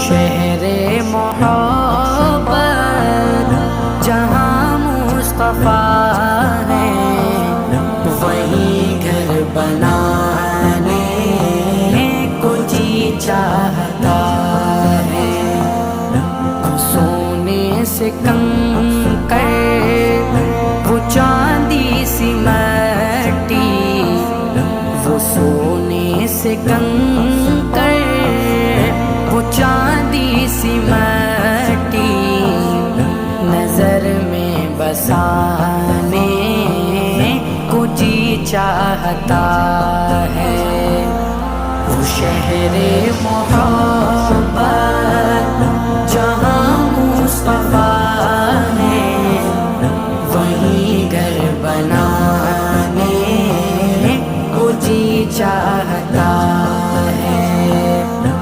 शहरे मोहब्बत जहाँ मुस्तफ़ा है, वहीं घर बनाने को जी चाहता है। सोने से कंकर वो चांदी सी मट्टी, वो सोने से कंकर वो चांदी सी मट्टी, नजर में बसाने को जी चाहता